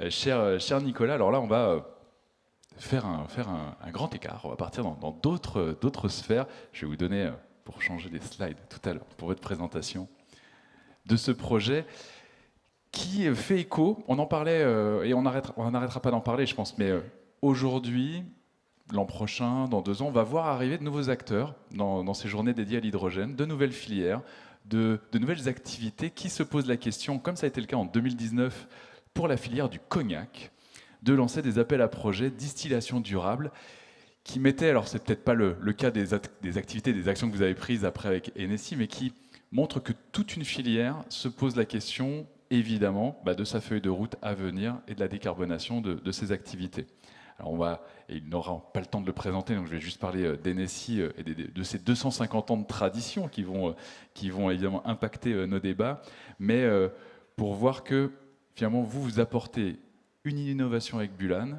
Cher Nicolas, alors là, on va faire un grand écart. On va partir dans d'autres sphères. Je vais vous donner, pour changer les slides tout à l'heure, pour votre présentation de ce projet qui fait écho. On en parlait, et on n'arrêtera pas d'en parler, je pense, mais aujourd'hui, l'an prochain, dans 2 ans, on va voir arriver de nouveaux acteurs dans ces journées dédiées à l'hydrogène, de nouvelles filières, de nouvelles activités qui se posent la question, comme ça a été le cas en 2019 pour la filière du cognac, de lancer des appels à projets distillation durable qui mettaient, alors c'est peut-être pas le cas des activités, des actions que vous avez prises après avec Enessi, mais qui montrent que toute une filière se pose la question, évidemment, de sa feuille de route à venir et de la décarbonation de ses activités. Alors et il n'aura pas le temps de le présenter, donc je vais juste parler d'Enessi et de ces 250 ans de tradition qui vont évidemment impacter nos débats, mais pour voir que finalement vous apportez une innovation avec Bulan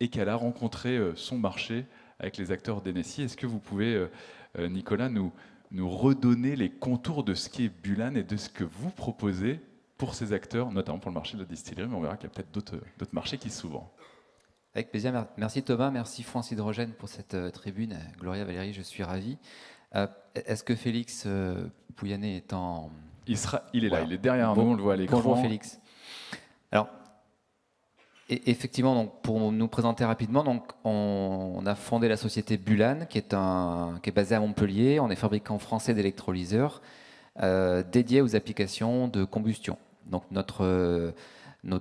et qu'elle a rencontré son marché avec les acteurs d'Enessi. Est-ce que vous pouvez, Nicolas, nous redonner les contours de ce qu'est Bulan et de ce que vous proposez pour ces acteurs, notamment pour le marché de la distillerie, mais on verra qu'il y a peut-être d'autres marchés qui s'ouvrent. Avec plaisir. Merci Thomas, merci France Hydrogène pour cette tribune. Gloria, Valérie, je suis ravi. Est-ce que Félix Pouyanné est en... Il est là, il est derrière nous, on le voit à l'écran. Bonjour Félix. Alors, effectivement, donc, pour nous présenter rapidement, donc, on a fondé la société Bulan, qui est basée à Montpellier. On est fabricant français d'électrolyseurs dédiés aux applications de combustion. Donc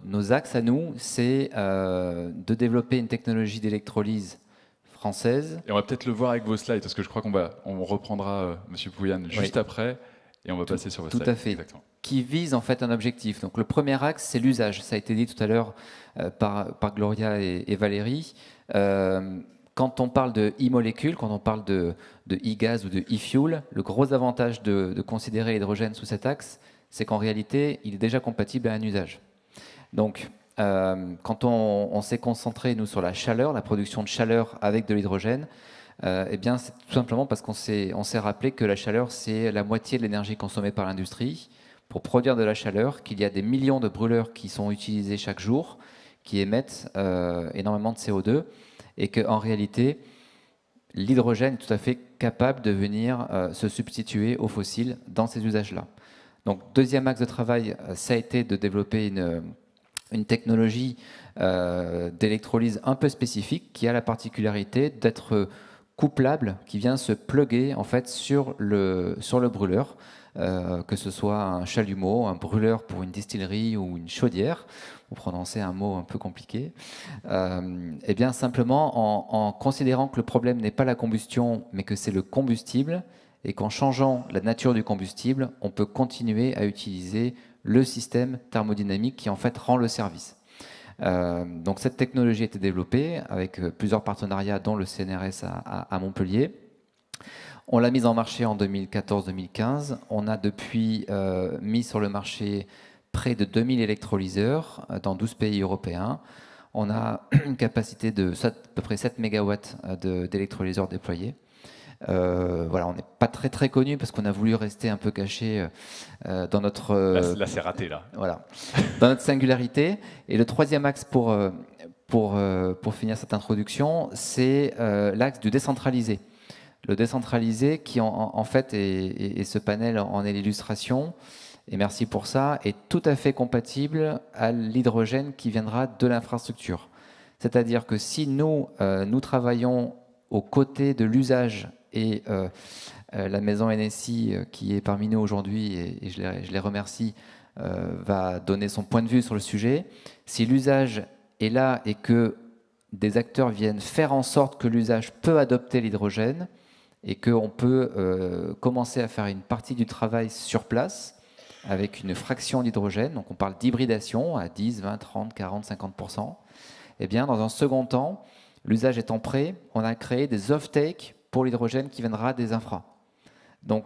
nos axes à nous, c'est de développer une technologie d'électrolyse française. Et on va peut-être le voir avec vos slides, parce que je crois on reprendra Monsieur Pouyanné juste après, et on va passer sur vos slides. Tout à fait. Exactement. Qui vise en fait un objectif. Donc le premier axe, c'est l'usage. Ça a été dit tout à l'heure par Gloria et Valérie. Quand on parle de e-molécules, quand on parle de e-gaz ou de e-fuel, le gros avantage de considérer l'hydrogène sous cet axe, c'est qu'en réalité, il est déjà compatible à un usage. Donc, quand on s'est concentré, nous, sur la chaleur, la production de chaleur avec de l'hydrogène, eh bien, c'est tout simplement parce qu'on s'est rappelé que la chaleur, c'est la moitié de l'énergie consommée par l'industrie. Pour produire de la chaleur, qu'il y a des millions de brûleurs qui sont utilisés chaque jour, qui émettent énormément de CO2, et qu'en réalité, l'hydrogène est tout à fait capable de venir se substituer aux fossiles dans ces usages-là. Donc, deuxième axe de travail, ça a été de développer une technologie d'électrolyse un peu spécifique qui a la particularité d'être couplable, qui vient se plugger en fait sur le brûleur, que ce soit un chalumeau, un brûleur pour une distillerie ou une chaudière, pour prononcer un mot un peu compliqué. Et bien simplement en considérant que le problème n'est pas la combustion, mais que c'est le combustible, et qu'en changeant la nature du combustible, on peut continuer à utiliser le système thermodynamique qui en fait rend le service. Donc cette technologie a été développée avec plusieurs partenariats dont le CNRS à Montpellier. On l'a mise en marché en 2014-2015. On a depuis mis sur le marché près de 2000 électrolyseurs dans 12 pays européens. On a une capacité de à peu près 7 MW d'électrolyseurs déployés. Voilà, on n'est pas très connu parce qu'on a voulu rester un peu caché dans notre... là c'est raté là. Voilà, dans notre singularité. Et le troisième axe pour finir cette introduction, c'est l'axe du décentralisé. Le décentralisé qui en fait, et ce panel en est l'illustration, et merci pour ça, est tout à fait compatible à l'hydrogène qui viendra de l'infrastructure. C'est-à-dire que si nous travaillons aux côtés de l'usage et la maison NSI qui est parmi nous aujourd'hui, et je les remercie, va donner son point de vue sur le sujet. Si l'usage est là et que des acteurs viennent faire en sorte que l'usage peut adopter l'hydrogène et qu'on peut commencer à faire une partie du travail sur place avec une fraction d'hydrogène, donc on parle d'hybridation à 10, 20, 30, 40, 50%, eh bien dans un second temps, l'usage étant prêt, on a créé des off-take pour l'hydrogène qui viendra des infras. Donc,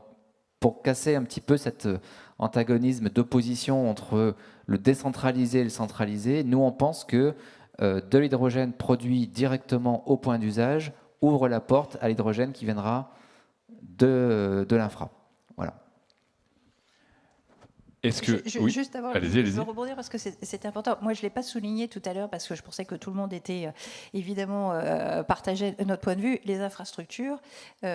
pour casser un petit peu cet antagonisme d'opposition entre le décentralisé et le centralisé, nous, on pense que de l'hydrogène produit directement au point d'usage ouvre la porte à l'hydrogène qui viendra de l'infra. Voilà. Est-ce que... Oui, Juste avant, allez-y, je allez-y. veux rebondir parce que c'est important. Moi, je ne l'ai pas souligné tout à l'heure parce que je pensais que tout le monde était évidemment partageait notre point de vue. Les infrastructures,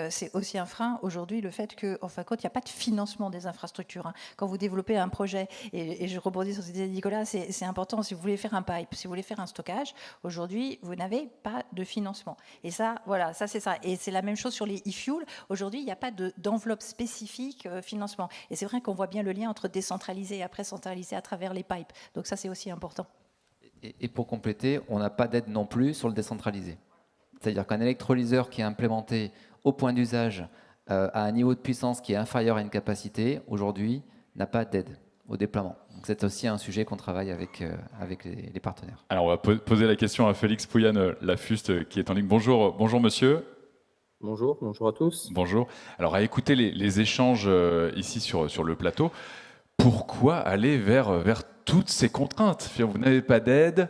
c'est aussi un frein aujourd'hui, le fait qu'en fin de compte, il n'y a pas de financement des infrastructures. Hein. Quand vous développez un projet, et je rebondis sur ce que disait Nicolas, c'est important. Si vous voulez faire un pipe, si vous voulez faire un stockage, aujourd'hui, vous n'avez pas de financement. Et ça, voilà, ça c'est ça. Et c'est la même chose sur les e-fuels. Aujourd'hui, il n'y a pas d'enveloppe spécifique financement. Et c'est vrai qu'on voit bien le lien entre décentralisé et après centralisé à travers les pipes. Donc ça, c'est aussi important. Et pour compléter, on n'a pas d'aide non plus sur le décentralisé. C'est-à-dire qu'un électrolyseur qui est implémenté au point d'usage à un niveau de puissance qui est inférieur à une capacité, aujourd'hui, n'a pas d'aide au déploiement. Donc c'est aussi un sujet qu'on travaille avec les partenaires. Alors, on va poser la question à Félix Pouyanne, Lafuste, qui est en ligne. Bonjour, bonjour monsieur. Bonjour, bonjour à tous. Bonjour. Alors, à écouter les échanges ici sur le plateau, pourquoi aller vers toutes ces contraintes? Vous n'avez pas d'aide,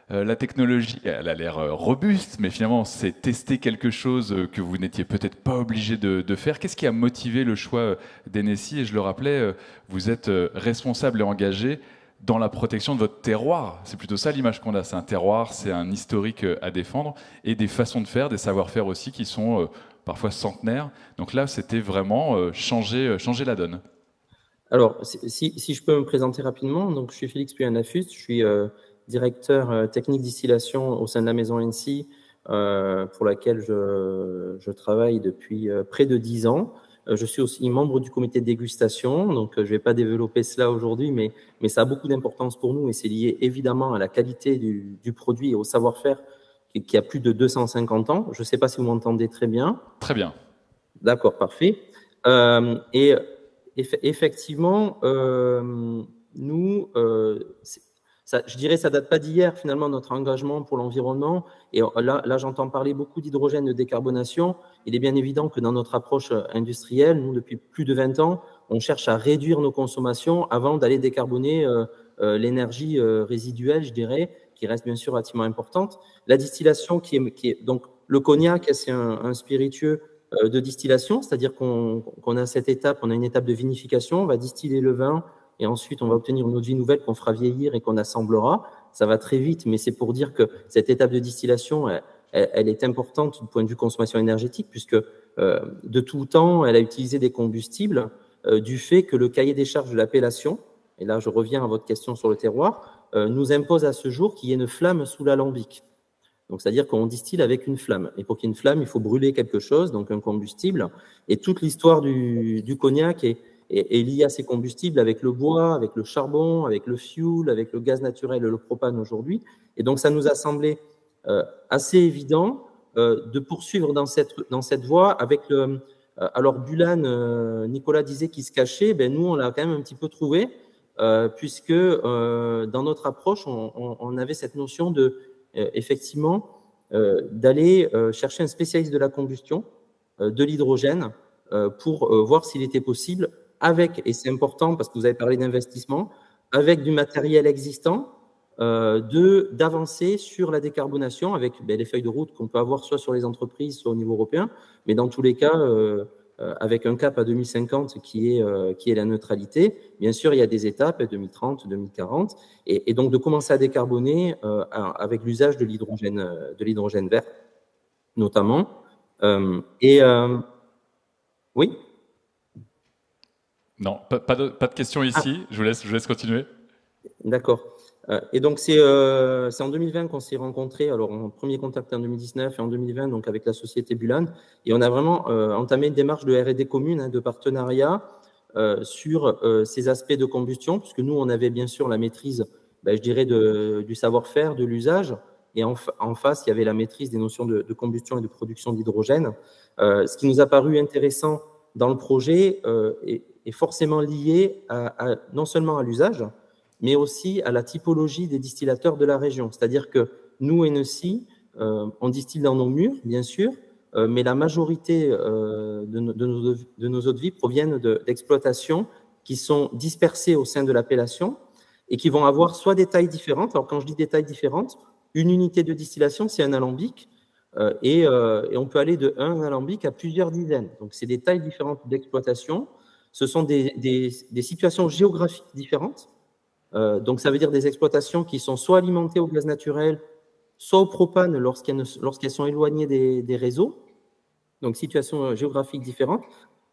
la technologie, elle a l'air robuste, mais finalement, c'est tester quelque chose que vous n'étiez peut-être pas obligé de faire. Qu'est-ce qui a motivé le choix d'Enecy? Et je le rappelais, vous êtes responsable et engagé dans la protection de votre terroir. C'est plutôt ça l'image qu'on a. C'est un terroir, c'est un historique à défendre, et des façons de faire, des savoir-faire aussi qui sont parfois centenaires. Donc là, c'était vraiment changer la donne. Alors, si je peux me présenter rapidement, donc je suis Félix Pouyanne-Lafuste, je suis directeur technique distillation au sein de la maison Enecy, pour laquelle je travaille depuis près de 10 ans. Je suis aussi membre du comité de dégustation, donc je ne vais pas développer cela aujourd'hui, mais ça a beaucoup d'importance pour nous et c'est lié évidemment à la qualité du produit et au savoir-faire qui a plus de 250 ans. Je ne sais pas si vous m'entendez très bien. Très bien. D'accord, parfait. Et effectivement, nous, je dirais, ça date pas d'hier finalement notre engagement pour l'environnement. Et là, j'entends parler beaucoup d'hydrogène de décarbonation. Il est bien évident que dans notre approche industrielle, nous, depuis plus de 20 ans, on cherche à réduire nos consommations avant d'aller décarboner l'énergie résiduelle, je dirais, qui reste bien sûr relativement importante. La distillation, qui est donc le cognac, c'est un spiritueux de distillation, c'est-à-dire qu'on a cette étape, on a une étape de vinification, on va distiller le vin et ensuite on va obtenir une eau-de-vie nouvelle qu'on fera vieillir et qu'on assemblera. Ça va très vite, mais c'est pour dire que cette étape de distillation, elle est importante du point de vue consommation énergétique puisque de tout temps, elle a utilisé des combustibles du fait que le cahier des charges de l'appellation, et là je reviens à votre question sur le terroir, nous impose à ce jour qu'il y ait une flamme sous l'alambic. Donc, c'est-à-dire qu'on distille avec une flamme. Et pour qu'il y ait une flamme, il faut brûler quelque chose, donc un combustible. Et toute l'histoire du cognac est liée à ces combustibles avec le bois, avec le charbon, avec le fioul, avec le gaz naturel et le propane aujourd'hui. Et donc, ça nous a semblé assez évident de poursuivre dans cette voie avec le... alors, Bulan, Nicolas disait qu'il se cachait. Ben, nous, on l'a quand même un petit peu trouvé, puisque dans notre approche, on avait cette notion de... effectivement, d'aller chercher un spécialiste de la combustion, de l'hydrogène, pour voir s'il était possible avec, et c'est important parce que vous avez parlé d'investissement, avec du matériel existant, d'avancer sur la décarbonation avec les feuilles de route qu'on peut avoir soit sur les entreprises, soit au niveau européen, mais dans tous les cas, avec un cap à 2050 qui est la neutralité. Bien sûr, il y a des étapes, 2030, 2040, et donc de commencer à décarboner avec l'usage de l'hydrogène vert, notamment. Oui. Non, pas de questions ici. Je vous laisse continuer. D'accord. Et donc, c'est en 2020 qu'on s'est rencontrés. Alors, en premier contact en 2019 et en 2020, donc avec la société Bulan. Et on a vraiment entamé une démarche de R&D commune, de partenariat sur ces aspects de combustion, puisque nous, on avait bien sûr la maîtrise, je dirais, du savoir-faire, de l'usage. Et en face, il y avait la maîtrise des notions de combustion et de production d'hydrogène. Ce qui nous a paru intéressant dans le projet est forcément lié non seulement à l'usage, mais aussi à la typologie des distillateurs de la région. C'est-à-dire que nous, Enecy, on distille dans nos murs, bien sûr, mais la majorité de nos eaux de vie proviennent d'exploitations qui sont dispersées au sein de l'appellation et qui vont avoir soit des tailles différentes. Alors, quand je dis des tailles différentes, une unité de distillation, c'est un alambic, et on peut aller de un alambic à plusieurs dizaines. Donc, c'est des tailles différentes d'exploitation. ce sont des situations géographiques différentes. Donc, ça veut dire des exploitations qui sont soit alimentées au gaz naturel, soit au propane lorsqu'elles sont éloignées des réseaux. Donc, situation géographique différente.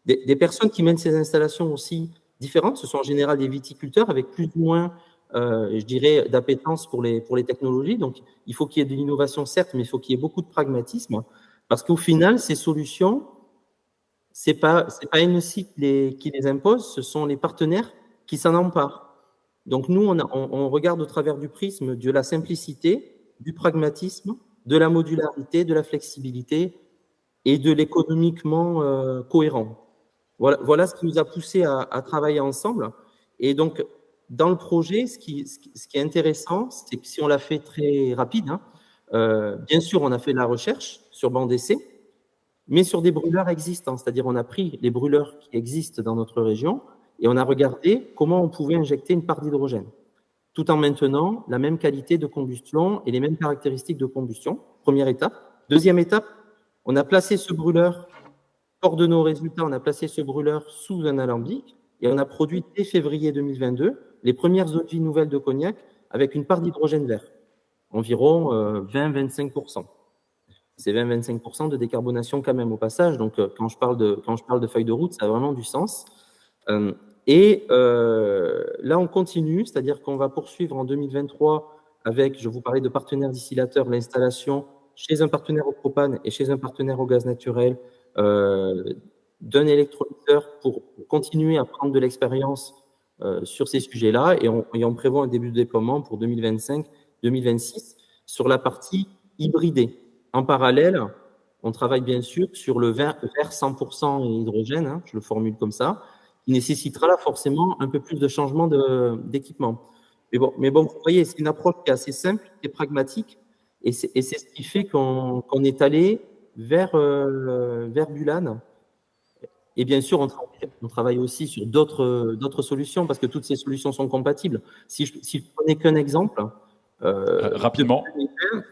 Des personnes qui mènent ces installations aussi différentes. Ce sont en général des viticulteurs avec plus ou moins, je dirais, d'appétence pour les technologies. Donc, il faut qu'il y ait de l'innovation, certes, mais il faut qu'il y ait beaucoup de pragmatisme. Parce qu'au final, ces solutions, c'est pas NEC qui les impose, ce sont les partenaires qui s'en emparent. Donc, nous, on regarde au travers du prisme de la simplicité, du pragmatisme, de la modularité, de la flexibilité et de l'économiquement cohérent. Voilà ce qui nous a poussé à travailler ensemble. Et donc, dans le projet, ce qui est intéressant, c'est que si on l'a fait très rapide, bien sûr, on a fait de la recherche sur banc d'essai, mais sur des brûleurs existants. C'est-à-dire, on a pris les brûleurs qui existent dans notre région et on a regardé comment on pouvait injecter une part d'hydrogène, tout en maintenant la même qualité de combustion et les mêmes caractéristiques de combustion. Première étape. Deuxième étape, on a placé ce brûleur, hors de nos résultats, on a placé ce brûleur sous un alambic et on a produit dès février 2022 les premières eaux de vie nouvelles de Cognac avec une part d'hydrogène vert, environ 20-25%. C'est 20-25% de décarbonation quand même au passage. Donc, quand je parle de feuille de route, ça a vraiment du sens. Là, on continue, c'est-à-dire qu'on va poursuivre en 2023 avec, je vous parlais de partenaires distillateurs, l'installation chez un partenaire au propane et chez un partenaire au gaz naturel d'un électrolyseur pour continuer à prendre de l'expérience sur ces sujets-là. Et on prévoit un début de déploiement pour 2025-2026 sur la partie hybridée. En parallèle, on travaille bien sûr sur le vert 100% hydrogène, je le formule comme ça, qui nécessitera là forcément un peu plus de changement d'équipement. Mais bon, vous voyez, c'est une approche qui est assez simple, qui est pragmatique, et c'est ce qui fait qu'on est allé vers Bulan. Et bien sûr, on travaille aussi sur d'autres solutions, parce que toutes ces solutions sont compatibles. Si je prenais qu'un exemple, rapidement,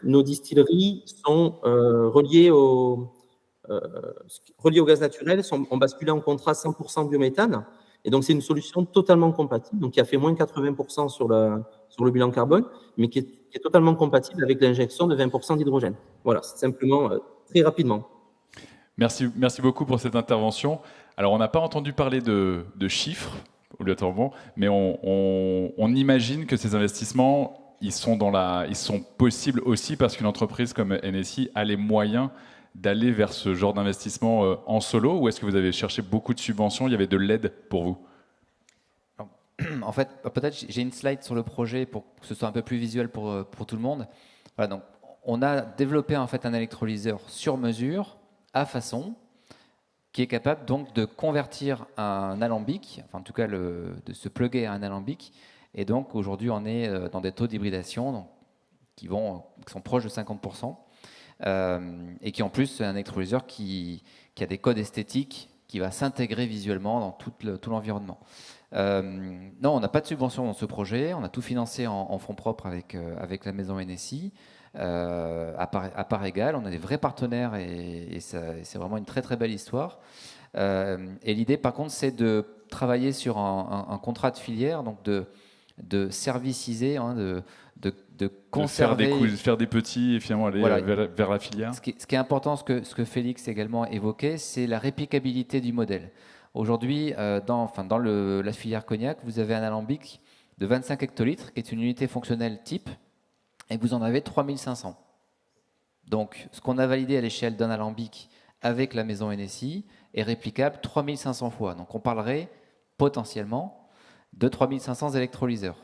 nos distilleries sont reliées au gaz naturel, ont basculé en contrat 100% biométhane. Et donc, c'est une solution totalement compatible, donc qui a fait moins 80% sur le bilan carbone, mais qui est totalement compatible avec l'injection de 20% d'hydrogène. Voilà, c'est simplement très rapidement. Merci beaucoup pour cette intervention. Alors, on n'a pas entendu parler de chiffres, obligatoirement, mais on imagine que ces investissements, ils sont possibles aussi parce qu'une entreprise comme NSI a les moyens d'aller vers ce genre d'investissement en solo, ou est-ce que vous avez cherché beaucoup de subventions, il y avait de l'aide pour vous? En fait, peut-être j'ai une slide sur le projet pour que ce soit un peu plus visuel pour tout le monde. Voilà, donc, on a développé en fait un électrolyseur sur mesure, à façon, qui est capable donc de convertir un alambic, enfin en tout cas de se plugger à un alambic. Et donc aujourd'hui, on est dans des taux d'hybridation qui sont proches de 50%. Et qui en plus est un électrolyseur qui a des codes esthétiques, qui va s'intégrer visuellement dans tout l'environnement. Non, on n'a pas de subvention dans ce projet, on a tout financé en fonds propres avec la maison NSI, à part égale, on a des vrais partenaires et c'est vraiment une très très belle histoire. Et l'idée par contre c'est de travailler sur un contrat de filière, donc de serviciser, de conserver, faire des petits et finalement aller vers la filière. Ce qui est important, ce que Félix également évoquait, c'est la réplicabilité du modèle. Aujourd'hui, dans la filière cognac, vous avez un alambic de 25 hectolitres, qui est une unité fonctionnelle type, et vous en avez 3500. Donc, ce qu'on a validé à l'échelle d'un alambic avec la maison NSI est réplicable 3500 fois. Donc, on parlerait potentiellement de 3500 électrolyseurs.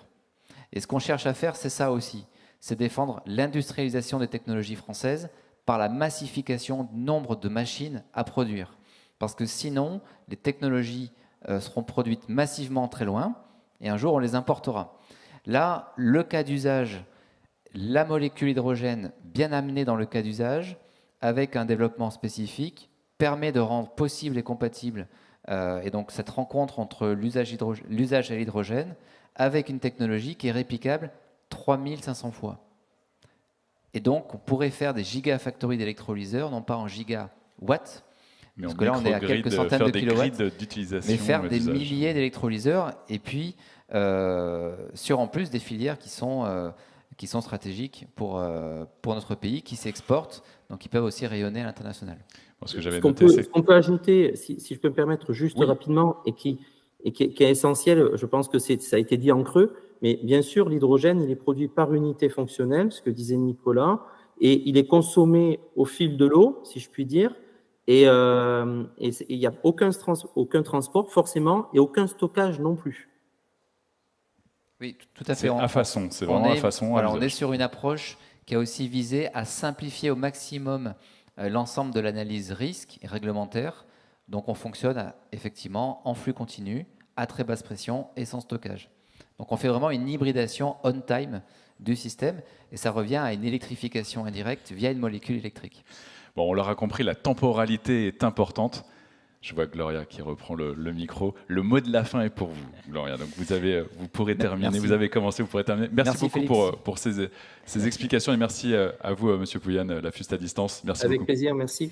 Et ce qu'on cherche à faire, c'est ça aussi, c'est défendre l'industrialisation des technologies françaises par la massification du nombre de machines à produire. Parce que sinon, les technologies seront produites massivement très loin, et un jour, on les importera. Là, le cas d'usage, la molécule hydrogène bien amenée dans le cas d'usage, avec un développement spécifique, permet de rendre possible et compatible et donc cette rencontre entre l'usage à l'hydrogène avec une technologie qui est réplicable 3500 fois. Et donc, on pourrait faire des gigafactories d'électrolyseurs, non pas en gigawatts, Mais Parce que là, on est à quelques centaines de kilowatts. d'utilisation. Mais faire des milliers d'électrolyseurs et puis sur en plus des filières qui sont stratégiques pour notre pays, qui s'exportent, donc qui peuvent aussi rayonner à l'international. Ce qu'on peut ajouter, si je peux me permettre juste rapidement, et qui est essentiel, je pense que ça a été dit en creux, mais bien sûr, l'hydrogène, il est produit par unité fonctionnelle, ce que disait Nicolas, et il est consommé au fil de l'eau, si je puis dire, et il n'y a aucun transport forcément et aucun stockage non plus. Oui, tout à fait. C'est à façon, c'est vraiment à façon. Voilà, on est sur une approche qui a aussi visé à simplifier au maximum l'ensemble de l'analyse risque et réglementaire. Donc on fonctionne effectivement en flux continu, à très basse pression et sans stockage. Donc on fait vraiment une hybridation on-time du système et ça revient à une électrification indirecte via une molécule électrique. Bon, on l'aura compris, la temporalité est importante. Je vois Gloria qui reprend le micro. Le mot de la fin est pour vous, Gloria. Donc vous pourrez terminer. Merci. Vous avez commencé, vous pourrez terminer. Merci beaucoup pour ces explications et merci à vous, Monsieur Pouyanne, la FUST à distance. Merci beaucoup. Avec plaisir, merci.